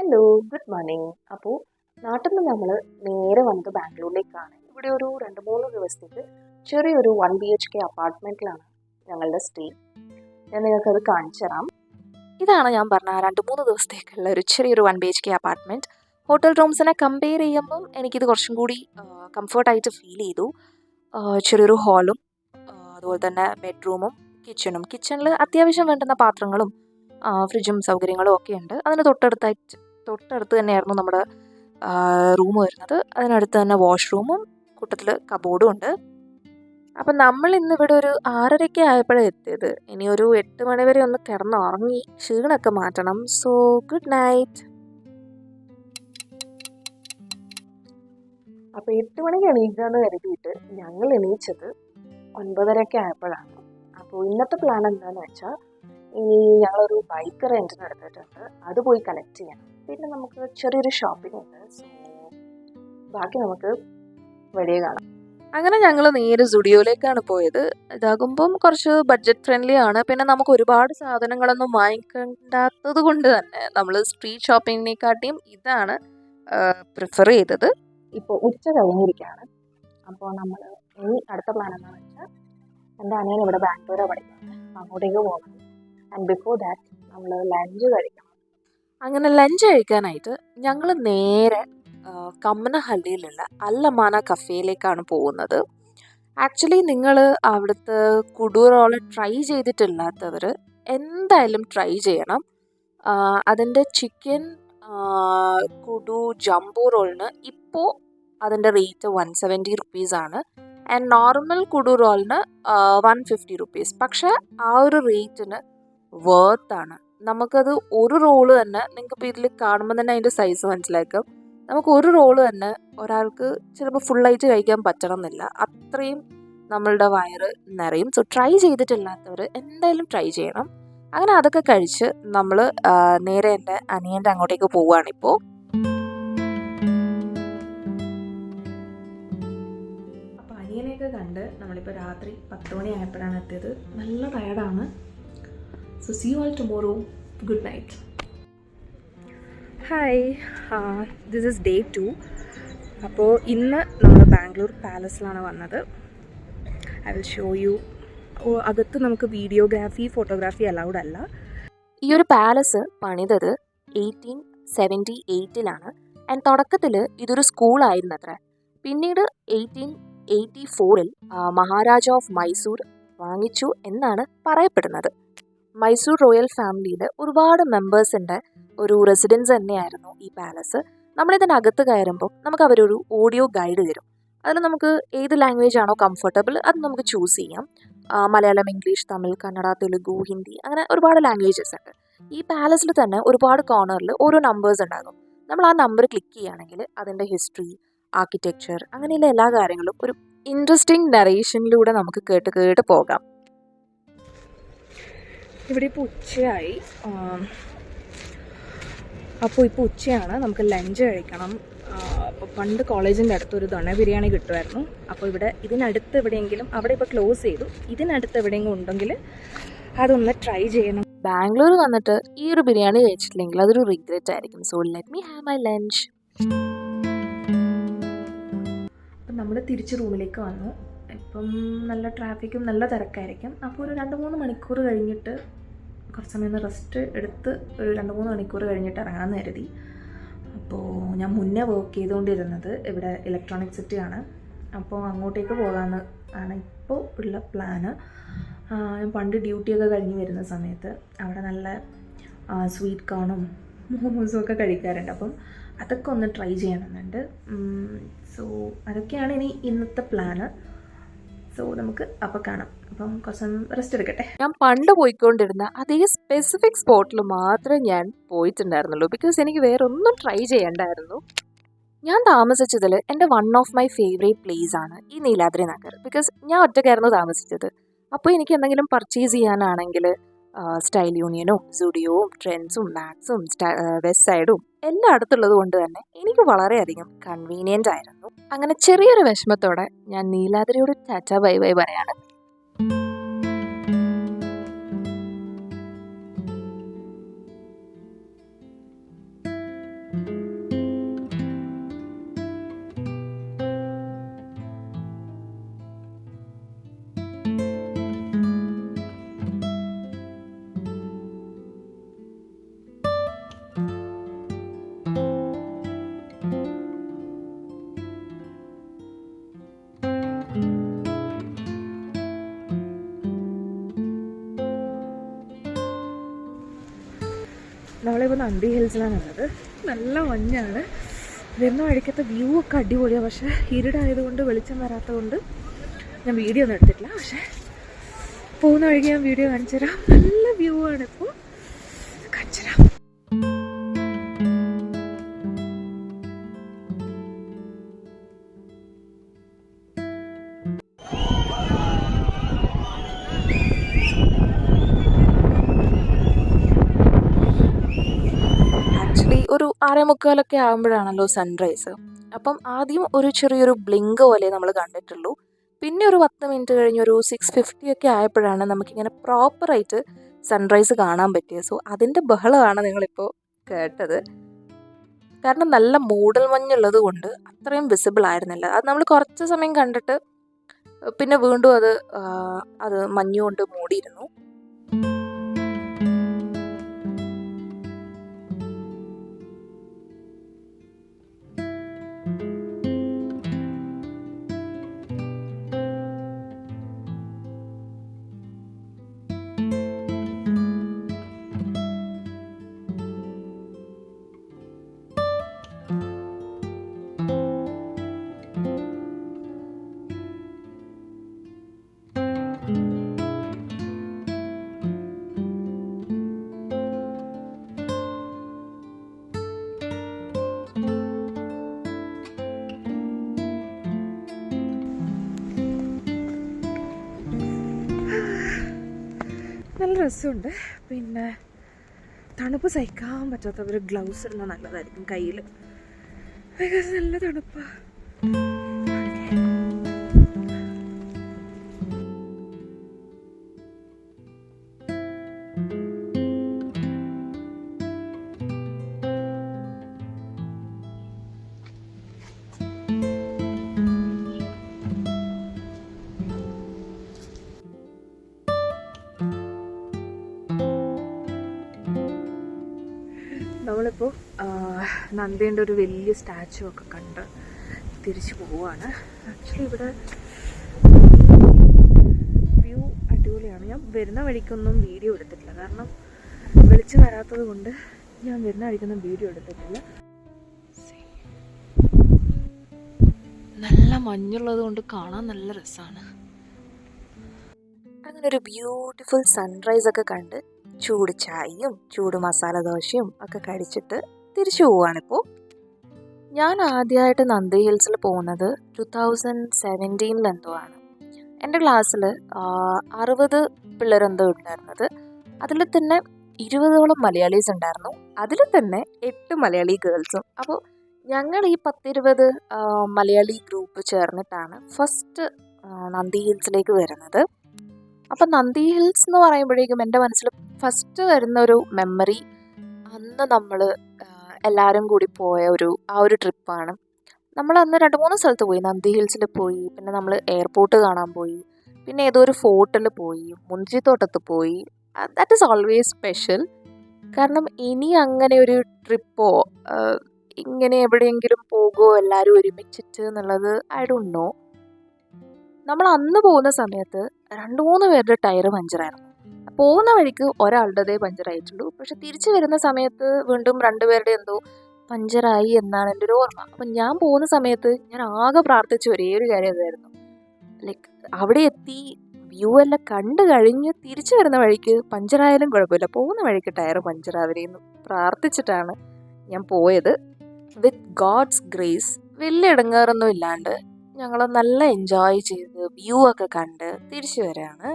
Hello, good morning. അപ്പോൾ നാട്ടിൽ നിന്ന് നമ്മൾ നേരെ വന്നത് ബാംഗ്ലൂരിലേക്കാണ്. ഇവിടെ ഒരു 2-3 ദിവസത്തേക്ക് ചെറിയൊരു 1 BHK അപ്പാർട്ട്മെൻറ്റിലാണ് ഞങ്ങളുടെ സ്റ്റേ. ഞാൻ നിങ്ങൾക്കത് കാണിച്ചു തരാം. ഇതാണ് ഞാൻ പറഞ്ഞ 2-3 ദിവസത്തേക്കുള്ള ഒരു ചെറിയൊരു 1 BHK അപ്പാർട്ട്മെൻറ്റ്. ഹോട്ടൽ റൂംസിനെ കമ്പയർ ചെയ്യുമ്പം എനിക്കിത് കുറച്ചും കൂടി കംഫർട്ടായിട്ട് ഫീൽ ചെയ്തു. ചെറിയൊരു ഹാളും അതുപോലെ തന്നെ ബെഡ്റൂമും കിച്ചണും. കിച്ചണിൽ അത്യാവശ്യം വേണ്ടുന്ന പാത്രങ്ങളും ഫ്രിഡ്ജും സൗകര്യങ്ങളും ഒക്കെ ഉണ്ട്. അതിന് തൊട്ടടുത്ത് തന്നെയായിരുന്നു നമ്മുടെ റൂം വരുന്നത്. അതിനടുത്ത് തന്നെ വാഷ്റൂമും കൂട്ടത്തിൽ കബോർഡും ഉണ്ട്. അപ്പം നമ്മൾ ഇന്നിവിടെ ഒരു 6:30 ആയപ്പോഴാണ് എത്തിയത്. ഇനി ഒരു 8 മണി വരെ ഒന്ന് കിടന്നുറങ്ങി ക്ഷീണമൊക്കെ മാറ്റണം. So good night. അപ്പോൾ 8 മണിക്ക് എണീക്കാന്ന് കരുതിയിട്ട് ഞങ്ങൾ എണീച്ചത് 9:30 ആയപ്പോഴാണ്. അപ്പോൾ ഇന്നത്തെ പ്ലാൻ എന്താണെന്ന് വെച്ചാൽ, ഇനി ഞങ്ങളൊരു ബൈക്ക് റെൻറ്റിന് എടുത്തിട്ടുണ്ട്. അത് പോയി കളക്ട് ചെയ്യണം. പിന്നെ നമുക്ക് ചെറിയൊരു ഷോപ്പിംഗ് ഉണ്ട്. സോ ബാക്കി നമുക്ക് വെളിയെ കാണാം. അങ്ങനെ ഞങ്ങൾ നേരെ സ്റ്റുഡിയോയിലേക്കാണ് പോയത്. ഇതാകുമ്പം കുറച്ച് ബഡ്ജറ്റ് ഫ്രണ്ട്ലി ആണ്. പിന്നെ നമുക്ക് ഒരുപാട് സാധനങ്ങളൊന്നും വാങ്ങിക്കേണ്ടാത്തത് കൊണ്ട് തന്നെ നമ്മൾ സ്ട്രീറ്റ് ഷോപ്പിങ്ങിനെക്കാട്ടിയും ഇതാണ് പ്രിഫർ ചെയ്തത്. ഇപ്പോൾ ഉച്ച കഴിഞ്ഞിരിക്കുകയാണ്. അപ്പോൾ നമ്മൾ ഇനി അടുത്ത പ്ലാൻ എന്താണെന്ന് വെച്ചാൽ, എൻ്റെ അനിയൻ ഇവിടെ ബാംഗ്ലൂരാണ് പഠിക്കുന്നത്. അങ്ങോട്ടേക്ക് പോകണം. ആൻഡ് ബിഫോർ ദാറ്റ് നമ്മൾ ലഞ്ച് കഴിക്കണം. അങ്ങനെ ലഞ്ച് കഴിക്കാനായിട്ട് ഞങ്ങൾ നേരെ കമ്മനഹള്ളിയിലുള്ള അല്ലമാന കഫേയിലേക്കാണ് പോകുന്നത്. ആക്ച്വലി നിങ്ങൾ അവിടുത്തെ കുടു റോള് ട്രൈ ചെയ്തിട്ടില്ലാത്തവർ എന്തായാലും ട്രൈ ചെയ്യണം. അതിൻ്റെ ചിക്കൻ കുടു ജംബോ റോളിന് ഇപ്പോൾ അതിൻ്റെ റേറ്റ് 170 റുപ്പീസാണ്. ആൻഡ് നോർമൽ കുടു റോളിന് 150 റുപ്പീസ്. പക്ഷേ ആ ഒരു റേറ്റിന് വേർത്താണ്. നമുക്കത് ഒരു റോള് തന്നെ, നിങ്ങൾക്കിപ്പോൾ ഇതിൽ കാണുമ്പോൾ തന്നെ അതിൻ്റെ സൈസ് മനസ്സിലാക്കും. നമുക്ക് ഒരു റോള് തന്നെ ഒരാൾക്ക് ചിലപ്പോൾ ഫുള്ളായിട്ട് കഴിക്കാൻ പറ്റണം എന്നില്ല. അത്രയും നമ്മളുടെ വയറ് നിറയും. സോ ട്രൈ ചെയ്തിട്ടില്ലാത്തവർ എന്തായാലും ട്രൈ ചെയ്യണം. അങ്ങനെ അതൊക്കെ കഴിച്ച് നമ്മൾ നേരെ എൻ്റെ അനിയൻ്റെ അങ്ങോട്ടേക്ക് പോവുകയാണിപ്പോൾ. അപ്പോൾ അനിയനെയൊക്കെ കണ്ട് നമ്മളിപ്പോൾ രാത്രി 10 മണി ആയപ്പോഴാണ് എത്തിയത്. നല്ല ടയർഡാണ്. So see you all tomorrow. Good night. Hi, this is day 2. അപ്പോൾ ഇന്ന് നമ്മൾ ബാംഗ്ലൂർ പാലസിലാണ് വന്നത്. I will show you. അകത്ത് നമുക്ക് വീഡിയോഗ്രാഫി ഫോട്ടോഗ്രാഫി അലൗഡ് അല്ല. ഈ ഒരു പാലസ് പണിതത് 1878 ആൻഡ് തുടക്കത്തിൽ ഇതൊരു സ്കൂളായിരുന്നു അത്ര. പിന്നീട് 1884 മഹാരാജ ഓഫ് മൈസൂർ വാങ്ങിച്ചു എന്നാണ് പറയപ്പെടുന്നത്. മൈസൂർ റോയൽ ഫാമിലിയിൽ ഒരുപാട് മെമ്പേഴ്സിൻ്റെ ഒരു റെസിഡൻസ് തന്നെയായിരുന്നു ഈ പാലസ്. നമ്മളിതിനകത്ത് കയറുമ്പോൾ നമുക്ക് അവരൊരു ഓഡിയോ ഗൈഡ് തരും. അതിൽ നമുക്ക് ഏത് ലാംഗ്വേജ് ആണോ കംഫർട്ടബിൾ അത് നമുക്ക് ചൂസ് ചെയ്യാം. മലയാളം, ഇംഗ്ലീഷ്, തമിഴ്, കന്നഡ, തെലുഗു, ഹിന്ദി, അങ്ങനെ ഒരുപാട് ലാംഗ്വേജസ് ഉണ്ട്. ഈ പാലസിൽ തന്നെ ഒരുപാട് കോർണറിൽ ഓരോ നമ്പേഴ്സ് ഉണ്ടാകും. നമ്മൾ ആ നമ്പർ ക്ലിക്ക് ചെയ്യുകയാണെങ്കിൽ അതിൻ്റെ ഹിസ്റ്ററി, ആർക്കിടെക്ചർ, അങ്ങനെയുള്ള എല്ലാ കാര്യങ്ങളും ഒരു ഇൻട്രസ്റ്റിംഗ് നറേഷനിലൂടെ നമുക്ക് കേട്ട് പോകാം. ഇവിടെ ഇപ്പോൾ ഉച്ചയായി. അപ്പോൾ ഇപ്പോൾ ഉച്ചയാണ്, നമുക്ക് ലഞ്ച് കഴിക്കണം. അപ്പോൾ പണ്ട് കോളേജിൻ്റെ അടുത്ത് ഒരു ദൊണ ബിരിയാണി കിട്ടുമായിരുന്നു. അപ്പോൾ ഇതിനടുത്ത് എവിടെയെങ്കിലും, അവിടെ ഇപ്പോൾ ക്ലോസ് ചെയ്തു, ഇതിനടുത്ത് എവിടെയെങ്കിലും ഉണ്ടെങ്കിൽ അതൊന്ന് ട്രൈ ചെയ്യണം. ബാംഗ്ലൂർ വന്നിട്ട് ഈ ഒരു ബിരിയാണി കഴിച്ചിട്ടില്ലെങ്കിൽ അതൊരു റിഗ്രറ്റ് ആയിരിക്കും. So let me have my lunch. അപ്പം നമ്മൾ തിരിച്ച് റൂമിലേക്ക് വന്നു. ഇപ്പം നല്ല ട്രാഫിക്കും നല്ല തിരക്കായിരിക്കും. അപ്പോൾ ഒരു 2-3 മണിക്കൂർ കഴിഞ്ഞിട്ട് കുറച്ച് സമയം ഒന്ന് റെസ്റ്റ് എടുത്ത് ഒരു 2-3 മണിക്കൂർ കഴിഞ്ഞിട്ട് ഇറങ്ങാമെന്ന് കരുതി. അപ്പോൾ ഞാൻ മുന്നേ വർക്ക് ചെയ്തുകൊണ്ടിരുന്നത് ഇവിടെ ഇലക്ട്രോണിക് സിറ്റിയാണ്. അപ്പോൾ അങ്ങോട്ടേക്ക് പോകാമെന്ന് ആണ് ഇപ്പോൾ ഉള്ള പ്ലാന്. ഞാൻ പണ്ട് ഡ്യൂട്ടിയൊക്കെ കഴിഞ്ഞ് വരുന്ന സമയത്ത് അവിടെ നല്ല സ്വീറ്റ് കോണും മോമോസും ഒക്കെ കഴിക്കാറുണ്ട്. അപ്പം അതൊക്കെ ഒന്ന് ട്രൈ ചെയ്യണമെന്നുണ്ട്. സോ അതൊക്കെയാണ് ഇന്നത്തെ പ്ലാന്. സോ നമുക്ക് അപ്പോൾ കാണാം. അപ്പം കുറച്ച് റെസ്റ്റ് എടുക്കട്ടെ. ഞാൻ പണ്ട് പോയിക്കൊണ്ടിരുന്ന അതേ സ്പെസിഫിക് സ്പോട്ടിൽ മാത്രമേ ഞാൻ പോയിട്ടുണ്ടായിരുന്നുള്ളൂ. ബിക്കോസ് എനിക്ക് വേറെ ഒന്നും ട്രൈ ചെയ്യണ്ടായിരുന്നു. ഞാൻ താമസിച്ചതിൽ എൻ്റെ one of my favourite place ആണ് ഈ നീലാദ്രി നഗർ. ബിക്കോസ് ഞാൻ ഒറ്റയ്ക്കായിരുന്നു താമസിച്ചത്. അപ്പോൾ എനിക്ക് എന്തെങ്കിലും പർച്ചേസ് ചെയ്യാനാണെങ്കിൽ സ്റ്റൈൽ യൂണിയനും സ്റ്റുഡിയോവും ട്രെൻഡ്സും മാക്സും വെസ്റ്റ് സൈഡും എല്ലാം അടുത്തുള്ളത് കൊണ്ട് തന്നെ എനിക്ക് വളരെയധികം കൺവീനിയൻ്റ് ആയിരുന്നു. അങ്ങനെ ചെറിയൊരു വിഷമത്തോടെ ഞാൻ നീലാദ്രിയോട് ടാറ്റ ബൈ ബൈ പറയാണ്. നമ്മളിപ്പോൾ നന്ദി ഹിൽസിലാണുള്ളത്. നല്ല മഞ്ഞാണ്. വരുന്ന വഴിക്കത്തെ വ്യൂ ഒക്കെ അടിപൊളിയാണ്. പക്ഷേ ഇരുടായതുകൊണ്ട് വെളിച്ചം വരാത്തതുകൊണ്ട് ഞാൻ വീഡിയോ ഒന്നും എടുത്തിട്ടില്ല. പക്ഷേ പോകുന്ന വഴിക്ക് ഞാൻ വീഡിയോ കാണിച്ചു തരാം. നല്ല വ്യൂ ആണ്. ഇപ്പോൾ കാണിച്ചു തരാം. ഒരു 6:45 ആകുമ്പോഴാണല്ലോ സൺറൈസ്. അപ്പം ആദ്യം ഒരു ചെറിയൊരു ബ്ലിങ്ക് പോലെ നമ്മൾ കണ്ടിട്ടുള്ളൂ. പിന്നെ ഒരു 10 മിനിറ്റ് കഴിഞ്ഞ് ഒരു 6:50 ഒക്കെ ആയപ്പോഴാണ് നമുക്കിങ്ങനെ പ്രോപ്പറായിട്ട് സൺറൈസ് കാണാൻ പറ്റിയത്. സോ അതിൻ്റെ ബഹളമാണ് നിങ്ങളിപ്പോൾ കേട്ടത്. കാരണം നല്ല മൂടൽ മഞ്ഞുള്ളത് കൊണ്ട് അത്രയും വിസിബിൾ ആയിരുന്നില്ല. അത് നമ്മൾ കുറച്ച് സമയം കണ്ടിട്ട് പിന്നെ വീണ്ടും അത് മഞ്ഞുകൊണ്ട് മൂടിയിരുന്നു. നല്ല രസമുണ്ട്. പിന്നെ തണുപ്പ് സഹിക്കാൻ പറ്റാത്തവർ ഗ്ലൗസ് ഇടുന്നത് നല്ലതായിരിക്കും കയ്യിൽ. ബിക്കോസ് നല്ല തണുപ്പാണ്. നമ്മളിപ്പോൾ നന്ദേൻ്റെ ഒരു വലിയ സ്റ്റാച്ചു ഒക്കെ കണ്ട് തിരിച്ചു പോവുകയാണ്. ആക്ച്വലി ഇവിടെ വ്യൂ അടിപൊളിയാണ്. ഞാൻ വരുന്ന വഴിക്കൊന്നും വീഡിയോ എടുത്തിട്ടില്ല. കാരണം വെളിച്ചം വരാത്തത് കൊണ്ട് ഞാൻ വരുന്ന വഴിക്കൊന്നും വീഡിയോ എടുത്തിട്ടില്ല. നല്ല മഞ്ഞുള്ളത് കൊണ്ട് കാണാൻ നല്ല രസമാണ്. അങ്ങനെ ഒരു ബ്യൂട്ടിഫുൾ സൺറൈസ് ഒക്കെ കണ്ട് ചൂട് ചായയും ചൂട് മസാല ദോശയും ഒക്കെ കഴിച്ചിട്ട് തിരിച്ചു പോവുകയാണിപ്പോൾ. ഞാൻ ആദ്യമായിട്ട് നന്ദി ഹിൽസിൽ പോകുന്നത് 2017 എന്തോ ആണ്. എൻ്റെ ക്ലാസ്സിൽ 60 പിള്ളേരെന്തോ ഉണ്ടായിരുന്നത്. അതിൽ തന്നെ 20ഓളം മലയാളീസ് ഉണ്ടായിരുന്നു. അതിൽ തന്നെ 8 മലയാളി ഗേൾസും. അപ്പോൾ ഞങ്ങൾ ഈ 10-20 മലയാളി ഗ്രൂപ്പ് ചേർന്നിട്ടാണ് ഫസ്റ്റ് നന്ദി ഹിൽസിലേക്ക് വരുന്നത്. അപ്പം നന്ദി ഹിൽസ് എന്ന് പറയുമ്പോഴേക്കും എൻ്റെ മനസ്സിൽ ഫസ്റ്റ് വരുന്ന ഒരു മെമ്മറി അന്ന് നമ്മൾ എല്ലാവരും കൂടി പോയ ആ ഒരു ട്രിപ്പാണ്. നമ്മൾ അന്ന് 2-3 സ്ഥലത്ത് പോയി. നന്ദി ഹിൽസിൽ പോയി, പിന്നെ നമ്മൾ എയർപോർട്ട് കാണാൻ പോയി, പിന്നെ ഏതോ ഒരു ഫോർട്ടിൽ പോയി, മുന്തിരിത്തോട്ടത്ത് പോയി. That is always special. കാരണം ഇനി അങ്ങനെ ഒരു ട്രിപ്പോ ഇങ്ങനെ എവിടെയെങ്കിലും പോകുമോ എല്ലാവരും ഒരുമിച്ചിട്ട് എന്നുള്ളത് ഐ ഡോണ്ട് നോ. നമ്മൾ അന്ന് പോകുന്ന സമയത്ത് 2-3 പേരുടെ ടയർ പഞ്ചറായിരുന്നു. പോകുന്ന വഴിക്ക് ഒരാളുടേതേ പഞ്ചറായിട്ടുള്ളൂ. പക്ഷെ തിരിച്ചു വരുന്ന സമയത്ത് വീണ്ടും 2 പേരുടെ എന്തോ പഞ്ചറായി എന്നാണ് എൻ്റെ ഒരു ഓർമ്മ. അപ്പം ഞാൻ പോകുന്ന സമയത്ത് ഞാൻ ആകെ പ്രാർത്ഥിച്ച ഒരേ ഒരു കാര്യം അതായിരുന്നു. ലൈക്ക് അവിടെ എത്തി വ്യൂ എല്ലാം കണ്ടു കഴിഞ്ഞ് തിരിച്ചു വരുന്ന വഴിക്ക് പഞ്ചറായാലും കുഴപ്പമില്ല, പോകുന്ന വഴിക്ക് ടയർ പഞ്ചറാവരെയെന്ന് പ്രാർത്ഥിച്ചിട്ടാണ് ഞാൻ പോയത്. വിത്ത് ഗോഡ്സ് ഗ്രേസ് വലിയ ഇടങ്ങാറൊന്നും ഇല്ലാണ്ട് ഞങ്ങൾ നല്ല എൻജോയ് ചെയ്ത് വ്യൂ ഒക്കെ കണ്ട് തിരിച്ചു വരികയാണ്.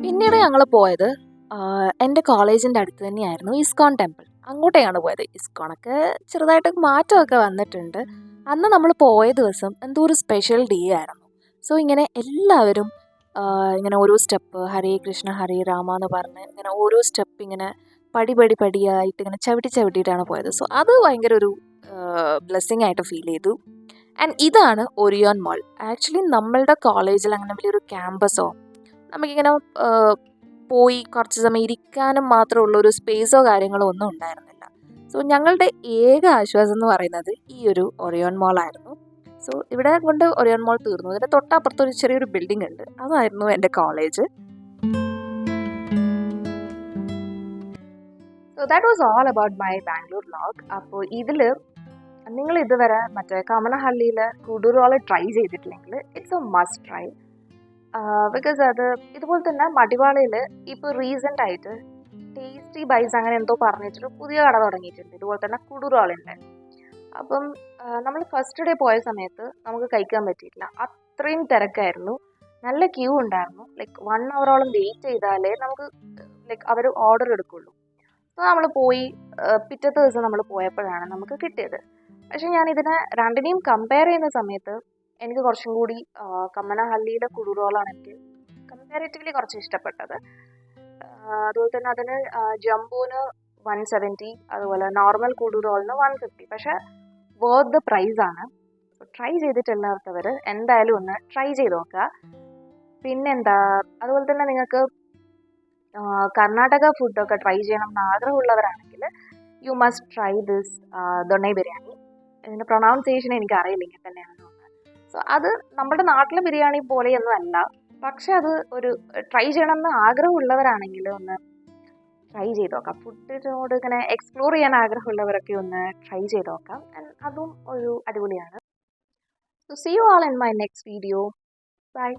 പിന്നീട് ഞങ്ങൾ പോയത് എൻ്റെ കോളേജിൻ്റെ അടുത്ത് തന്നെയായിരുന്നു ഇസ്കോൺ ടെമ്പിൾ. അങ്ങോട്ടേക്കാണ് പോയത്. ഇസ്കോണൊക്കെ ചെറുതായിട്ട് മാറ്റമൊക്കെ വന്നിട്ടുണ്ട്. അന്ന് നമ്മൾ പോയ ദിവസം എന്തോ ഒരു സ്പെഷ്യൽ ഡേ ആയിരുന്നു. സോ ഇങ്ങനെ എല്ലാവരും ഇങ്ങനെ ഓരോ സ്റ്റെപ്പ് ഹരേ കൃഷ്ണ ഹരേ രാമ എന്ന് പറഞ്ഞ് ഇങ്ങനെ ഓരോ സ്റ്റെപ്പ് ഇങ്ങനെ പടിയായിട്ട് ഇങ്ങനെ ചവിട്ടിയിട്ടാണ് പോയത്. സോ അത് ഭയങ്കര ഒരു ബ്ലെസ്സിങ് ആയിട്ട് ഫീൽ ചെയ്തു. ആൻഡ് ഇതാണ് ഒരിയോൺ മോൾ. ആക്ച്വലി നമ്മളുടെ കോളേജിൽ അങ്ങനെ വലിയൊരു ക്യാമ്പസോ നമുക്കിങ്ങനെ പോയി കുറച്ച് സമയം ഇരിക്കാനും മാത്രമുള്ള ഒരു സ്പേസോ കാര്യങ്ങളോ ഒന്നും ഉണ്ടായിരുന്നില്ല. സോ ഞങ്ങളുടെ ഏക ആശ്വാസം എന്ന് പറയുന്നത് ഈ ഒരു ഒറിയോൺ മോൾ ആയിരുന്നു. സോ ഇവിടെ കൊണ്ട് ഒറിയോൺ മോൾ തീർന്നു. ഇതിൻ്റെ തൊട്ടപ്പുറത്ത് ഒരു ചെറിയൊരു ബിൽഡിംഗ് ഉണ്ട്, അതായിരുന്നു എൻ്റെ college. So that was all about my Bangalore vlog. അപ്പോൾ ഇതിൽ നിങ്ങൾ ഇതുവരെ മറ്റേ കമനഹള്ളിയിൽ കുടൂറോൾ ട്രൈ ചെയ്തിട്ടില്ലെങ്കിൽ it's A must try. Because അത് ഇതുപോലെ തന്നെ മടിവാളയിൽ ഇപ്പോൾ റീസെൻ്റ് ആയിട്ട് ടേസ്റ്റി ബൈസ് അങ്ങനെ എന്തോ പറഞ്ഞിട്ടൊരു പുതിയ കട തുടങ്ങിയിട്ടുണ്ട്, ഇതുപോലെ തന്നെ കുടൂറോളിൻ്റെ. അപ്പം നമ്മൾ ഫസ്റ്റ് ഡേ പോയ സമയത്ത് നമുക്ക് കഴിക്കാൻ പറ്റിയിട്ടില്ല, അത്രയും തിരക്കായിരുന്നു, നല്ല ക്യൂ ഉണ്ടായിരുന്നു. ലൈക്ക് 1 hour വെയിറ്റ് ചെയ്താലേ നമുക്ക് ലൈക്ക് അവർ ഓർഡർ എടുക്കുള്ളൂ. സോ നമ്മൾ പോയി പിറ്റത്തെ ദിവസം നമ്മൾ പോയപ്പോഴാണ് നമുക്ക് കിട്ടിയത്. പക്ഷെ ഞാൻ ഇതിനെ രണ്ടിനെയും കമ്പയർ ചെയ്യുന്ന സമയത്ത് എനിക്ക് കുറച്ചും കൂടി കമ്മനഹള്ളിയിലെ കുടൂറോളാണ് എനിക്ക് കമ്പാരിറ്റീവ്ലി കുറച്ച് ഇഷ്ടപ്പെട്ടത്. അതുപോലെ തന്നെ അതിന് ജംബോന് 170, അതുപോലെ നോർമൽ കുടൂറോളിന് 150. പക്ഷെ വർത്ത് ദ പ്രൈസ് ആണ്. ട്രൈ ചെയ്തിട്ടില്ലാത്തവർ എന്തായാലും ഒന്ന് ട്രൈ ചെയ്ത് നോക്കുക. പിന്നെന്താ, അതുപോലെ തന്നെ നിങ്ങൾക്ക് കർണാടക ഫുഡൊക്കെ ട്രൈ ചെയ്യണം എന്ന് ആഗ്രഹമുള്ളവരാണെങ്കിൽ you must try this Donne biryani. ഇതിൻ്റെ പ്രൊണൗൺസിയേഷൻ എനിക്ക് അറിയില്ല, ഇങ്ങനെ തന്നെയാണ്. സോ അത് നമ്മുടെ നാട്ടിലെ ബിരിയാണി പോലെയൊന്നും അല്ല, പക്ഷെ അത് ഒരു ട്രൈ ചെയ്യണമെന്ന് ആഗ്രഹമുള്ളവരാണെങ്കിൽ ഒന്ന് ട്രൈ ചെയ്ത് നോക്കാം. ഫുഡിനോട് ഇങ്ങനെ എക്സ്പ്ലോർ ചെയ്യാൻ ആഗ്രഹമുള്ളവരൊക്കെ ഒന്ന് ട്രൈ ചെയ്ത് നോക്കാം. അതും ഒരു അടിപൊളിയാണ്. So see you all in my next video. By.